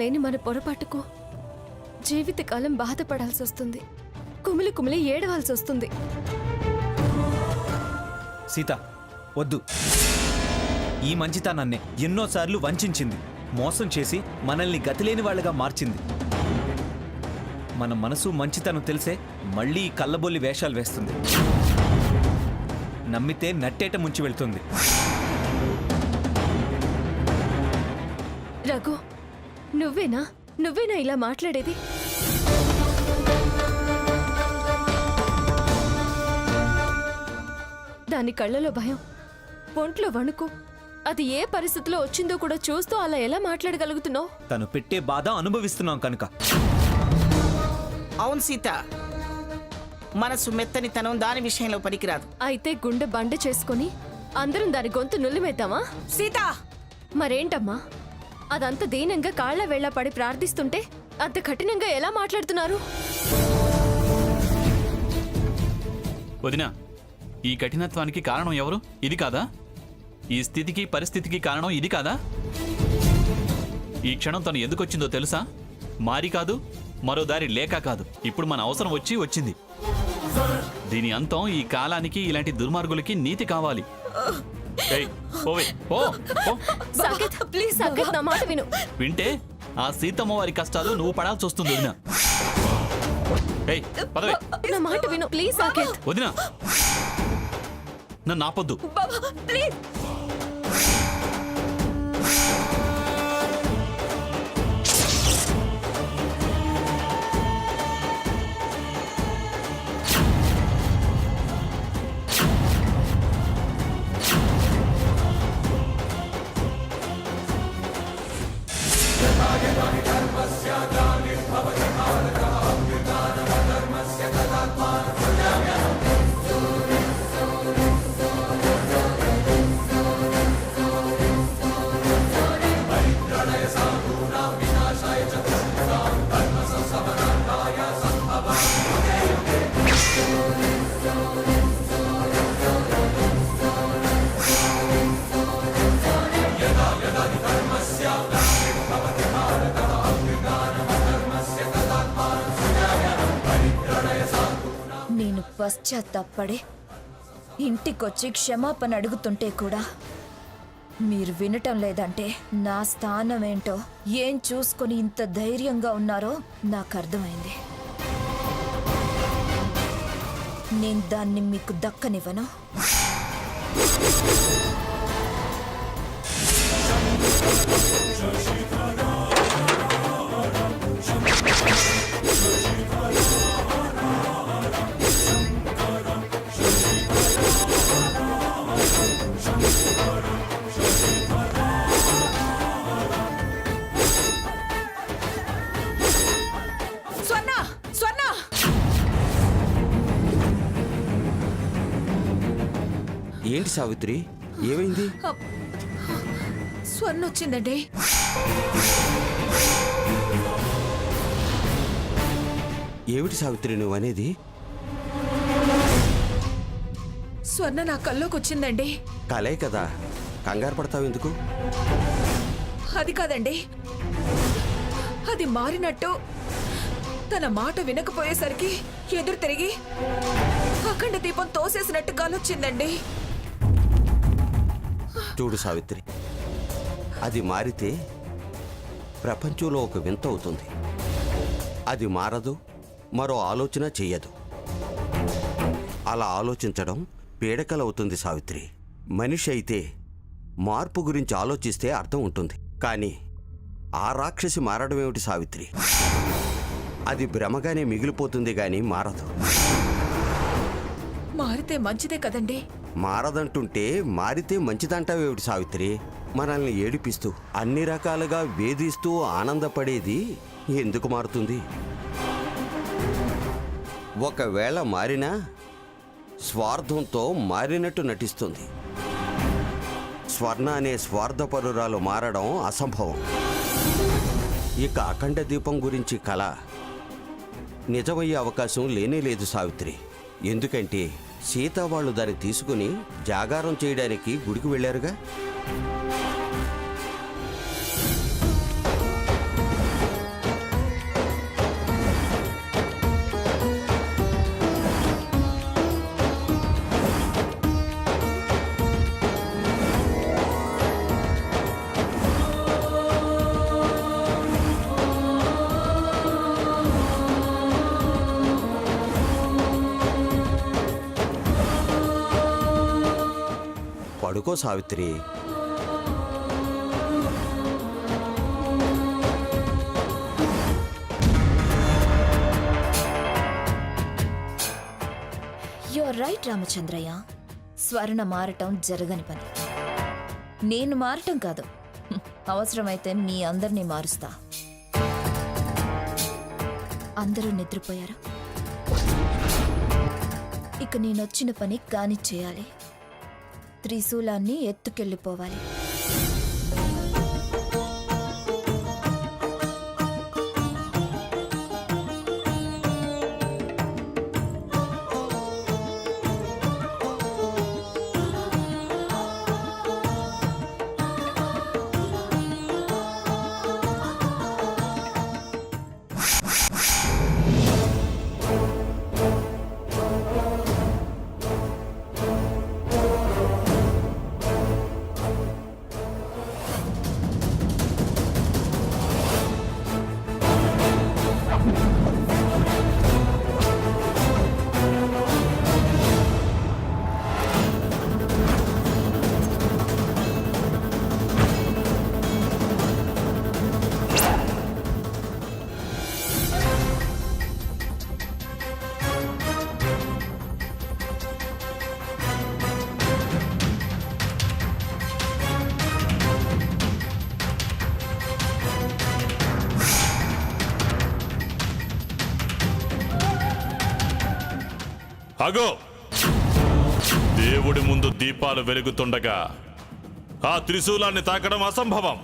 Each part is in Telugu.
లేని మన పొరపాటుకు జీవితకాలం బాధపడాల్సి వస్తుంది, కుమిలి కుమిలి ఏడవాల్సి వస్తుంది. సీత వద్దు. ఈ మంచితనాన్నే ఎన్నోసార్లు వంచింది, మోసం చేసి మనల్ని గతిలేని వాళ్ళగా మార్చింది. మన మనసు మంచితనం తెలిసే మళ్ళీ ఈ కళ్ళబొల్లి వేషాలు వేస్తుంది. నమ్మితే నట్టేట ముంచి వెళ్తుంది. రఘు, నువ్వేనా ఇలా మాట్లాడేది? దాని కళ్ళలో భయం, ఒంట్లో వణుకు, అది ఏ పరిస్థితిలో వచ్చిందో కూడా చూస్తూ అలా ఎలా మాట్లాడగలుగుతున్నావు? తను పెట్టే బాధ అనుభవిస్తున్నాం కనుక. అవును సీత, మనసు మెత్తని తనం దాని విషయంలో పనికిరాదు. అయితే గుండె బండ చేసుకుని అందరం దాని గొంతు నులిమేద్దామా? సీత మరేంటమ్మా, అదంత దీనంగా కాళ్ల వేళ్ల పడి ప్రార్థిస్తుంటే అంత కఠినంగా ఎలా మాట్లాడుతున్నారు? వదినా, ఈ కఠినత్వానికి కారణం ఎవరు? ఇది కాదా? ఈ స్థితికి పరిస్థితికి కారణం ఇది కాదా? ఈ క్షణం తను ఎందుకొచ్చిందో తెలుసా? మారి కాదు, మరో దారి లేక కాదు, ఇప్పుడు మన అవసరం వచ్చింది. దీని అంతం ఈ కాలానికి, ఇలాంటి దుర్మార్గులకి నీతి కావాలి. వింటే ఆ సీతమ్మ వారి కష్టాలు నువ్వు పడాల్సి వస్తుంది వదినా. వదినా, నన్ను ఆపొద్దు. నేను పశ్చాత్తాపడి ఇంటికొచ్చి క్షమాపణ అడుగుతుంటే కూడా మీరు వినటం లేదంటే నా స్థానం ఏంటో, ఏం చూసుకొని ఇంత ధైర్యంగా ఉన్నారో నాకు అర్థమైంది. నేను దాన్ని మీకు దక్కనివ్వను. ఏంటి సావిత్రి, ఏమైంది? స్వర్ణ వచ్చిందండి. ఏమిటి సావిత్రి నువ్వు అనేది? స్వర్ణ నా కల్లోకి వచ్చిందండి. కలే కదా, కంగారు పడతావు ఎందుకు? అది కాదండి, అది మారినట్టు తన మాట వినకపోయేసరికి ఎదురు తిరిగి అఖండ దీపం తోసేసినట్టు గాలొచ్చిందండి. చూడు సావిత్రి, అది మారితే ప్రపంచంలో ఒక వింత అవుతుంది. అది మారదు, మరో ఆలోచన చెయ్యదు. అలా ఆలోచించడం పీడకలవుతుంది సావిత్రి. మనిషి అయితే మార్పు గురించి ఆలోచిస్తే అర్థం ఉంటుంది. కానీ ఆ రాక్షసి మారడం ఏమిటి సావిత్రి? అది భ్రమగానే మిగిలిపోతుంది గాని మారదు. మారితే మంచిదే కదండి. మారదంటుంటే మారితే మంచిదంటావేమిటి సావిత్రి? మనల్ని ఏడిపిస్తూ అన్ని రకాలుగా వేధిస్తూ ఆనందపడేది ఎందుకు మారుతుంది? ఒకవేళ మారినా స్వార్థంతో మారినట్టు నటిస్తుంది. స్వర్ణ అనే స్వార్థపరురాలు మారడం అసంభవం. ఇక అఖండ దీపం గురించి కల నిజమయ్యే అవకాశం లేనేలేదు సావిత్రి. ఎందుకంటే సీత వాళ్ళు దాన్ని తీసుకుని జాగారం చేయడానికి గుడికి వెళ్ళారుగా. ఎందుకో సావిత్రి. Your right Ramachandraiah. స్వర్ణ మారటం జరగని పని. నేను మారటం కాదు, అవసరమైతే మీ అందరినీ మారుస్తా. అందరూ నిద్రపోయారా? ఇక నేనొచ్చిన పని కాని చేయాలి. త్రిశూలాన్ని ఎత్తుకెళ్ళిపోవాలి. అగో, దేవుడి ముందు దీపాలు వెలుగుతుండగా ఆ త్రిశూలాన్ని తాకడం అసంభవం.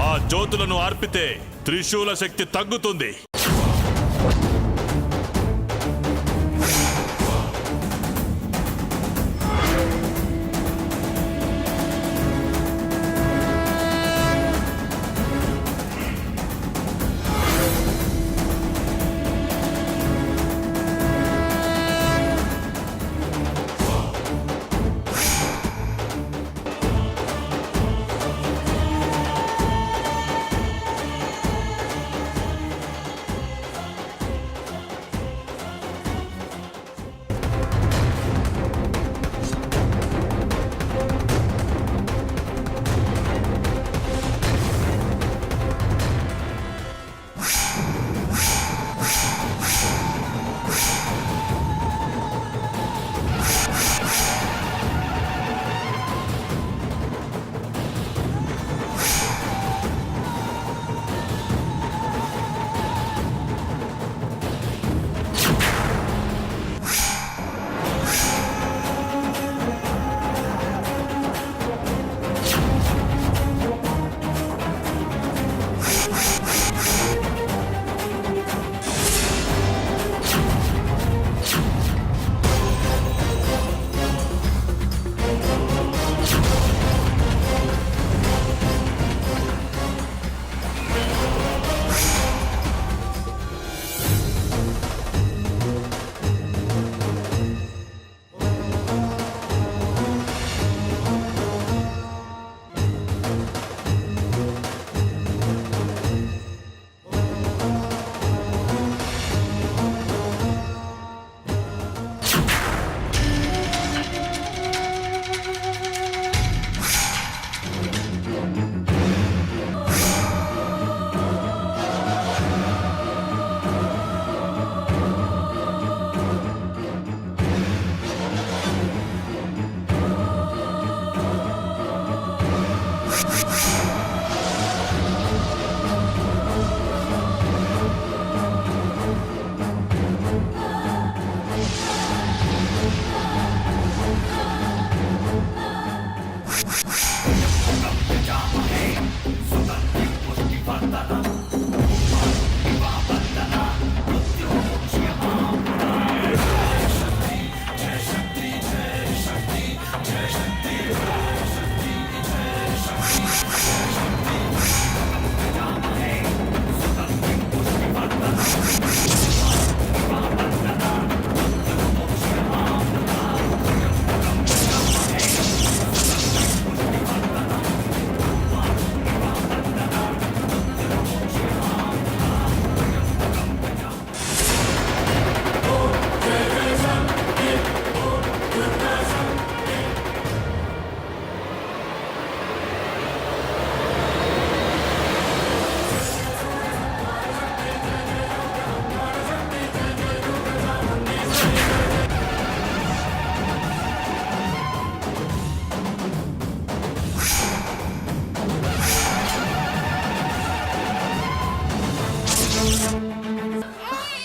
ఆ జ్యోతులను ఆర్పితే త్రిశూల శక్తి తగ్గుతుంది.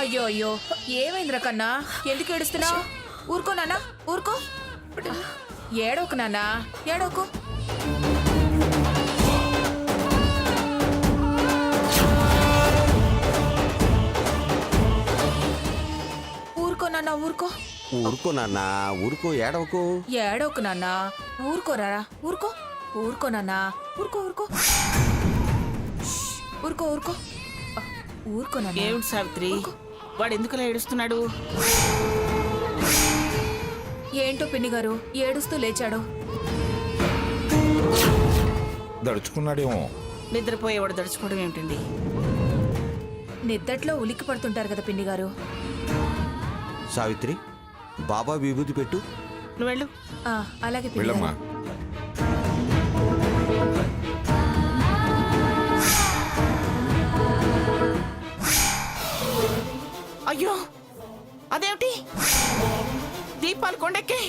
అయ్యో అయ్యో ఏమైందిరా కన్నా ఎందుకు ఏడుస్తున్నావు? ఊరుకో నాన్న ఊరుకో. ఏడోకు నాన్న ఏడోకు. ఊరుకో నాన్న ఊరుకో. ఊరుకో నాన్న ఊరుకో, ఏడవకు. ఏడోకు నాన్న ఊరుకోరా ఊరుకో. ఊరుకో నాన్న ఊరుకో ఊరుకో. ఊరుకో ఊరుకో. ఊరుకో నాన్న. ఏమిటి సావిత్రి, వాడు ఎందుకలా ఏడుస్తున్నాడు? ఏంటో పిన్ని గారు ఏడుస్తూ లేచాడు. దడుచుకున్నాడేమో. నిద్రపోయేవాడు దడుచుకోవడం ఏమిటండి? నిద్దట్లో ఉలిక్కి పడుతుంటారు కదా పిన్ని గారు. సావిత్రి, బాబా విభూతి పెట్టు. నువ్వు వెళ్ళు. ఆ, అలాగే పిన్ని వెళ్ళమ్మా. గారు. అయ్యో అదేమిటి, దీపాలు కొండెక్కి.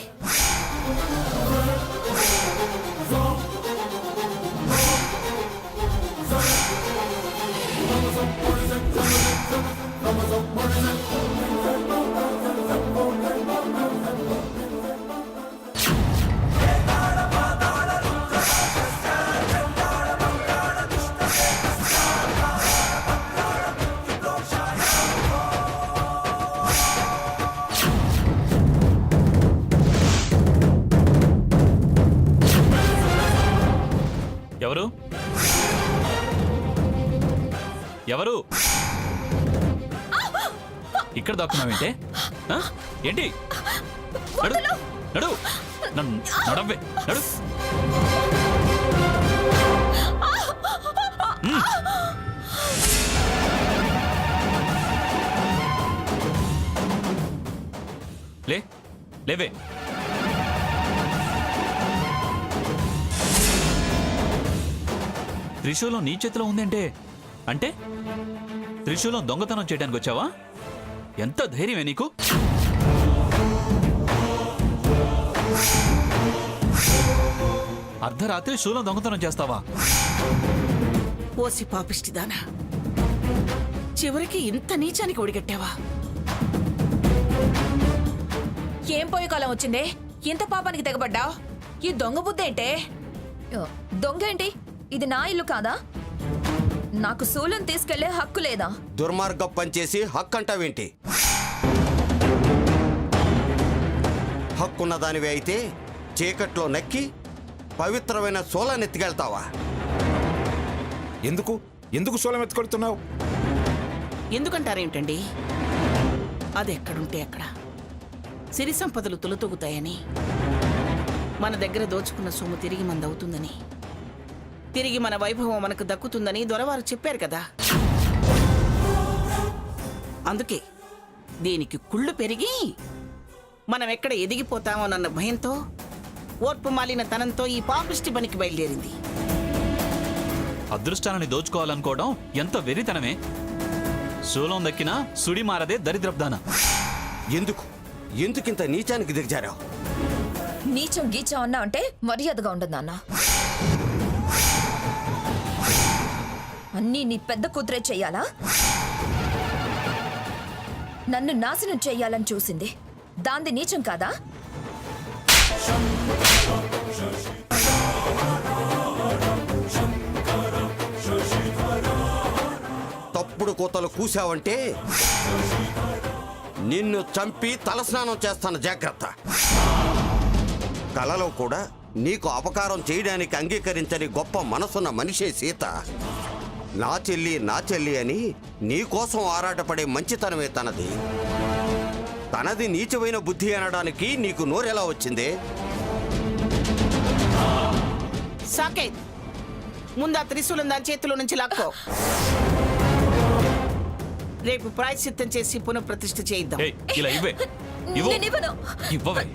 ఎవరు ఎవరు ఇక్కడ దాక్కున్నావేంటే? ఆ? ఏంటి? నడు నడు నడవే నడు. లేవే. త్రిశూలం నీ చేతిలో ఉందంటే అంటే త్రిశూలం దొంగతనం చేయడానికి వచ్చావా? ఎంత ధైర్యమే నీకు? అర్ధరాత్రి శూలం దొంగతనం చేస్తావా? ఓసి పాపిష్టిదానా, చివరికి ఇంత నీచానికి ఒడిగట్టావా? ఏం పోయే కాలం వచ్చిందే ఇంత పాపానికి తెగబడ్డావు? ఈ దొంగ బుద్ధి ఏంటే? దొంగ ఏంటి? ఇది నా ఇల్లు కాదా? నాకు శూలం తీసుకెళ్లే హక్కు లేదా? దుర్మార్గం పనిచేసి హక్కు అంటావేంటి? హక్కున్న దానివి అయితే చీకట్లో నక్కి పవిత్రమైన సోలాన్ని ఎత్తికెళ్తావా? ఎందుకు సోలం ఎత్తుకొడుతున్నావు? ఎందుకంటారేమిటండి? అది ఎక్కడుంటే అక్కడ సిరి సంపదలు తొలుతొగుతాయని, మన దగ్గర దోచుకున్న సొమ్ము తిరిగి మందవుతుందని, తిరిగి మన వైభవం మనకు దక్కుతుందని దొరవారు చెప్పారు కదా. అందుకే దీనికి కుళ్ళు పెరిగి మనం ఎక్కడ ఎదిగిపోతామోనన్న భయంతో, ఓర్పు మాలిన తనంతో ఈ పాపిష్టి పనికి బయలుదేరింది. అదృష్టాన్ని దోచుకోవాలనుకోవడం ఎంత వెరితనమే. శూలం దక్కినా సుడి మారదే దరిద్రబ్దాన. ఎందుకింత నీచానికి దిగజారావు? నీచం గీచం అన్నా అంటే మర్యాదగా ఉండదు నాన్న. అన్నీ నీ పెద్ద కూతురే చెయ్యాలా? నన్ను నాశనం చెయ్యాలని చూసింది, దాంది నీచం కాదా? తప్పుడు కోతలు కూసావంటే నిన్ను చంపి తలస్నానం చేస్తాను, జాగ్రత్త. కలలో కూడా నీకు అపకారం చేయడానికి అంగీకరించని గొప్ప మనసున్న మనిషే సీత. నా చెల్లి అని నీకోసం ఆరాటపడే మంచితనమే తనది. తనది నీచమైన బుద్ధి అనడానికి నీకు నోరెలా వచ్చిందే? సాకేత్, ముందు ఆ త్రిశూలం దాని చేతిలో నుంచి లాక్కో. రేపు ప్రాయశ్చిత్తం చేసి పునఃప్రతిష్ఠ చేయిద్దాం. ఏయ్, ఇలా ఇవ్వే. ఇవ్వు. నేనివ్వను. ఇవ్వవే.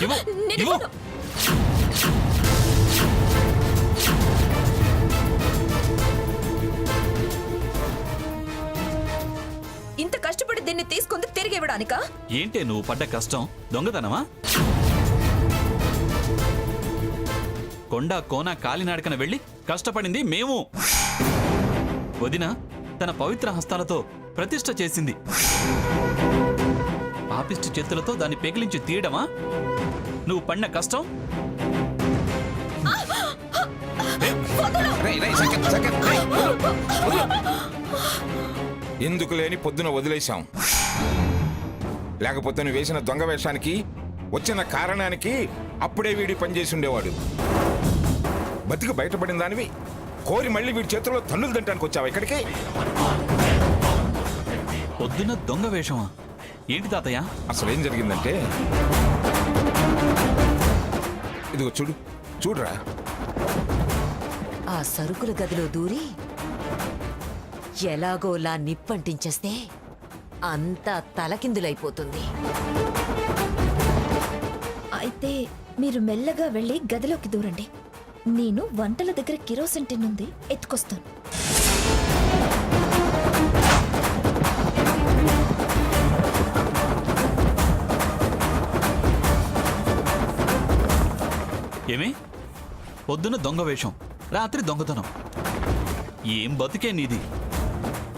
ఇవ్వు. ఇవ్వు. నేనివ్వను. ఇంత కష్టపడి దీన్ని తీసుకుంది తిరిగి ఇవ్వడానికా? ఏంటే నువ్వు పడ్డ కష్టం? దొంగతనమా? కొండ కోన కాలినాడకన వెళ్ళి కష్టపడింది మేము. వదిన తన పవిత్ర హస్తాలతో ప్రతిష్ఠ చేసింది. పాపిష్టి చేతులతో దాన్ని పెగిలించి తీయడమా నువ్వు పడిన కష్టం? ఎందుకు లేని పొద్దున వదిలేశాం. లేకపోతే నువ్వు వేసిన దొంగ వేషానికి వచ్చిన కారణానికి అప్పుడే వీడి పనిచేసి ఉండేవాడు. బతికి బయటపడిన దానివి కోరి మళ్ళీ వీడి చేతుల్లో తన్నులు తింటానికి వచ్చావా ఇక్కడికి? పొద్దున్న దొంగ వేషమా ఏంటి తాతయ్య? అసలు ఏం జరిగిందంటే, ఇదిగో చూడు, చూడరా. ఆ సరుకుల గదిలో దూరి ఎలాగోలా నిప్పంటించేస్తే అంతా తలకిందులైపోతుంది. అయితే మీరు మెల్లగా వెళ్ళి గదిలోకి దూరండి. నేను వంటల దగ్గర కిరోసిన్ టిన్ ఉంది, ఎత్తుకొస్తాను. ఏమి పొద్దున దొంగ వేషం, రాత్రి దొంగతనం. ఏం బతుకే నీది?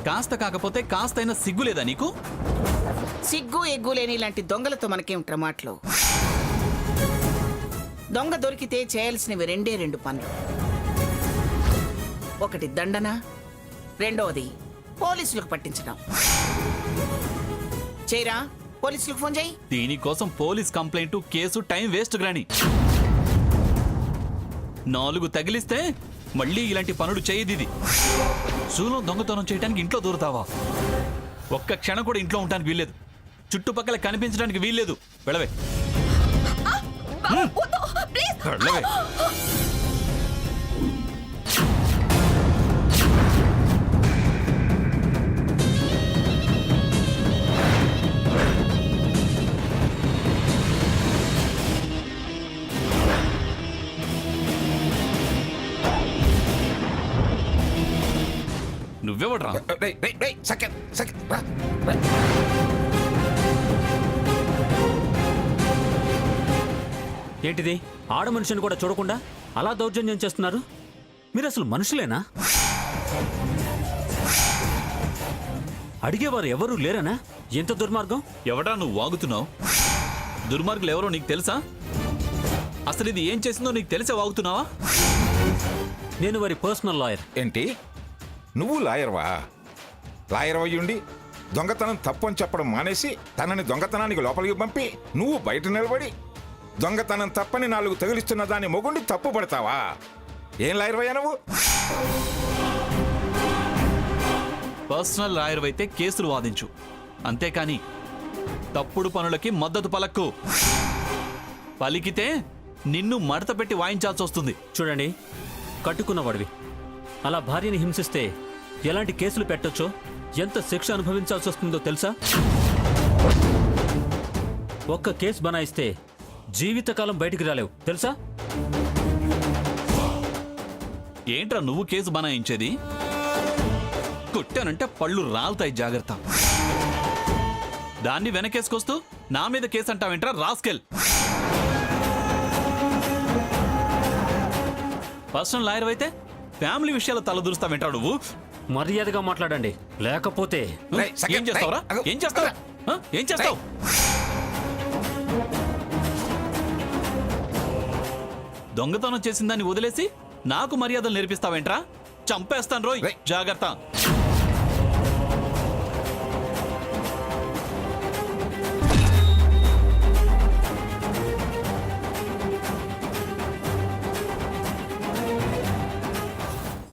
కాస్త కాకపోతే కాస్తైనా సిగ్గు లేదా నీకు? సిగ్గు ఎగ్గు లేని ఇలాంటి దొంగలతో మనకేమిట్రా మాటలు? దొంగ దొరికితే చేయాల్సినవి రెండు పనులు. ఒకటి దండన, రెండవది పోలీసులకు పట్టించడం. చేయరా, పోలీసులకు ఫోన్ చేయి. దీనికోసం police complaint, case, time waste గ్రాని. 4 తగిలిస్తే మళ్ళీ ఇలాంటి పనులు చేయదిది. శూలం దొంగతనం చేయడానికి ఇంట్లో దూరతావా? ఒక్క క్షణం కూడా ఇంట్లో ఉండడానికి వీల్లేదు. చుట్టుపక్కల కనిపించడానికి వీల్లేదు. వెళ్ళవే, వెళ్ళవే. నువ్వెవడ్రా? రేయ్, రేయ్, రేయ్, సెకండ్, సెకండ్, రా, రా. ఏంటిది? ఆడ మనిషిని కూడా చూడకుండా అలా దౌర్జన్యం చేస్తున్నారు. మీరు అసలు మనుషులేనా? అడిగేవారు ఎవరూ లేరనా? ఎంత దుర్మార్గం! ఎవడా నువ్వు వాగుతున్నావు? దుర్మార్గులు ఎవరో నీకు తెలుసా? అసలు ఇది ఏం చేసిందో నీకు తెలిసే వాగుతున్నావా? నేను వారి పర్సనల్ లాయర్. ఏంటి, నువ్వు లాయర్వా? లాయర్ అయ్యుండి దొంగతనం తప్పు అని చెప్పడం మానేసి తనని దొంగతనానికి లోపలికి పంపి నువ్వు బయట నిలబడి దొంగతనం తప్పని 4 తగిలిస్తున్న దాన్ని మొగుండి తప్పు పడతావా? ఏం లాయర్ అయ్యా నువ్వు? పర్సనల్ లాయర్ అయితే కేసులు వాదించు, అంతేకాని తప్పుడు పనులకి మద్దతు పలక్కు. పలికితే నిన్ను మడత పెట్టి వాయించాల్సి వస్తుంది. చూడండి, కట్టుకున్నవాడివి అలా భార్యని హింసిస్తే ఎలాంటి కేసులు పెట్టొచ్చో, ఎంత శిక్ష అనుభవించాల్సి వస్తుందో తెలుసా? ఒక్క కేసు బనాయిస్తే జీవితకాలం బయటికి రాలేవు, తెలుసా? ఏంట్రా నువ్వు కేసు బనాయించేది? కొట్టానంటే పళ్ళు రాలుతాయి, జాగ్రత్త. దాన్ని వెనకేసుకొస్తూ నా మీద కేసు అంటావేంట్రా రాస్కెల్? పర్సనల్ లాయర్ అయితే ఫ్యామిలీ విషయాలు తలదూరుస్తావేంట్రా నువ్వు? మర్యాదగా మాట్లాడండి, లేకపోతే రేయ్, సెకండ్, ఏం చేస్తావురా? రేయ్, ఏం చేస్తావు? ఏం చేస్తావు? దొంగతనం చేసిన దాన్ని వదిలేసి నాకు మర్యాదలు నేర్పిస్తావేంట్రా? చంపేస్తాను రోయ్, రేయ్. జాగ్రత్త.